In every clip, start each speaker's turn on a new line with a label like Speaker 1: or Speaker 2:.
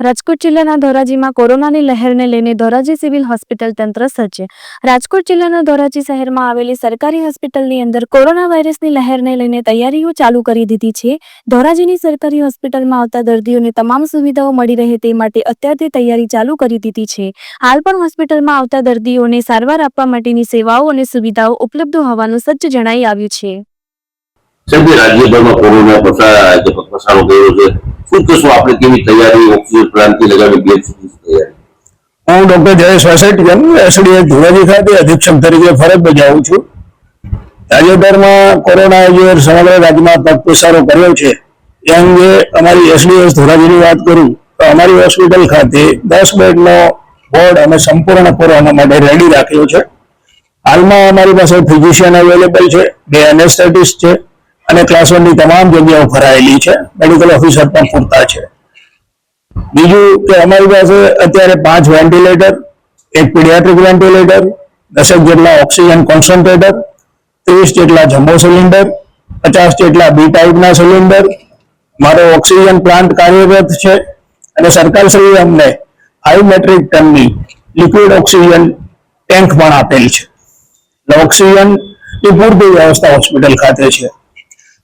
Speaker 1: રાજકોટ જિલ્લાના ધોરાજીમાં કોરોનાની લહેરને લઈને ધોરાજી સિવિલ હોસ્પિટલ તંત્ર સજ્જ। રાજકોટ જિલ્લાના ધોરાજી શહેરમાં આવેલી સરકારી હોસ્પિટલની અંદર કોરોના વાયરસની લહેરને લઈને તૈયારીઓ ચાલુ કરી દીધી છે। ધોરાજીની સરકારી હોસ્પિટલમાં આવતા દર્દીઓને તમામ સુવિધાઓ મળી રહે તે માટે અત્યારથી તૈયારી ચાલુ કરી દીધી છે। હાલ પણ હોસ્પિટલમાં આવતા દર્દીઓને સારવાર આપવા માટેની સેવાઓ અને સુવિધાઓ ઉપલબ્ધ હોવાનું સજ્જ જણાઈ આવ્યું છે।
Speaker 2: રાજ્યભરમાં કોરોના પસારો થયો છે, શું કહેશો આપણે કેવી તૈયારી ઓક્સિજન પ્લાન્ટથી લગાવી બેડ સુધી તૈયારી?
Speaker 3: હું ડોક્ટર જયેશ વાસેટિયન એસડીએ ધોરાજી ખાતે અધિક્ષક તરીકે ફરજ બજાવું છું। તાજેતરમાં કોરોના જે સમગ્ર રાજ્યમાં પગપેસારો કર્યો છે એ અંગે અમારી એસડીએસ ધોરાજીની વાત કરું તો અમારી હોસ્પિટલ ખાતે 10 બેડનો વોર્ડ અમે સંપૂર્ણ કોરોના માટે રેડી રાખ્યો છે। હાલમાં અમારી પાસે ફિઝિશિયન અવેલેબલ છે, 2 એનેસ્થેટિસ્ટ છે અને ક્લાસ 1ની તમામ જગ્યાઓ ભરાયેલી છે। મેડિકલ ઓફિસર પણ પૂરતા છે। બીજું કે અમારી પાસે અત્યારે 5 વેન્ટિલેટર, 1 પીડિયાટ્રિક વેન્ટિલેટર, 10 જેટલા ઓક્સિજન કોન્સન્ટ્રેટર, 30 જેટલા જમ્બો સિલિન્ડર, 50 જેટલા બી ટાઈપના સિલિન્ડર, મારો ઓક્સિજન પ્લાન્ટ કાર્યરત છે અને સરકારશ્રીએ અમને 5 મેટ્રિક ટનની લિક્વિડ ઓક્સિજન ટેન્ક પણ આપેલ છે। ઓક્સિજનની પૂરતી વ્યવસ્થા હોસ્પિટલ ખાતે છે।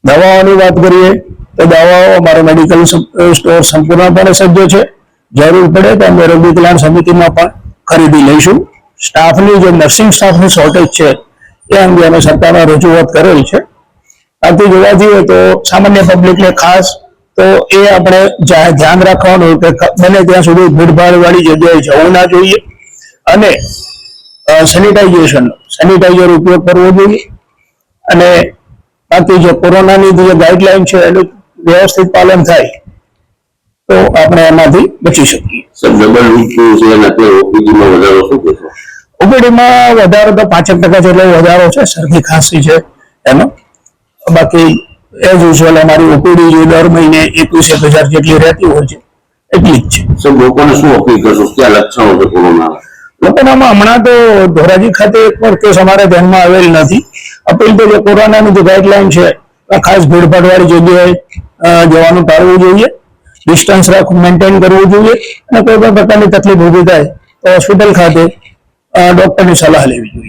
Speaker 3: દવાઓની વાત કરીએ તો દવાઓ અમારો મેડિકલ સ્ટોર સંપૂર્ણપણે સજ્જ છે। જરૂર પડે તો અમે રોગી કલ્યાણ સમિતિમાં પણ ખરીદી લઈશું। સ્ટાફની જે નર્સિંગ સ્ટાફની શોર્ટેજ છે એ અંગે અમે સરકારમાં રજૂઆત કરેલ છે। આથી જોવા જઈએ તો સામાન્ય પબ્લિકને ખાસ તો એ આપણે ધ્યાન રાખવાનું કે બને ત્યાં સુધી ભીડભાડવાળી જગ્યાએ જવું ના જોઈએ અને સેનિટાઈઝર ઉપયોગ કરવો જોઈએ અને બાકી જે કોરોનાની જે ગાઈડલાઈન છે એનું વ્યવસ્થિત પાલન થાય તો આપણે એમાંથી બચી શકીએ। ઓપીડીમાં વધારો તો 5% જેટલો વધારો છે, શરદી ખાંસી છે એનો। બાકી એઝ યુઝ્યુઅલ અમારી ઓપીડી જે દર મહિને 21,000 જેટલી રહેતી હોય છે એટલી જ છે।
Speaker 2: લોકોને શું અપીલ કરશો, ક્યાં લક્ષણો છે કોરોના?
Speaker 3: લોકોનામાં હમણાં તો ધોરાજી ખાતે એક પણ કેસ અમારા ધ્યાનમાં આવેલ નથી। અપીલ તો જે કોરોનાની જે ગાઈડલાઈન છે ખાસ ભીડભાડવાળી જગ્યાએ જવાનું ટાળવું જોઈએ, ડિસ્ટન્સ મેન્ટેન કરવું જોઈએ અને કોઈ પણ પ્રકારની તકલીફ ઊભી થાય તો હોસ્પિટલ ખાતે ડોક્ટરની સલાહ લેવી જોઈએ।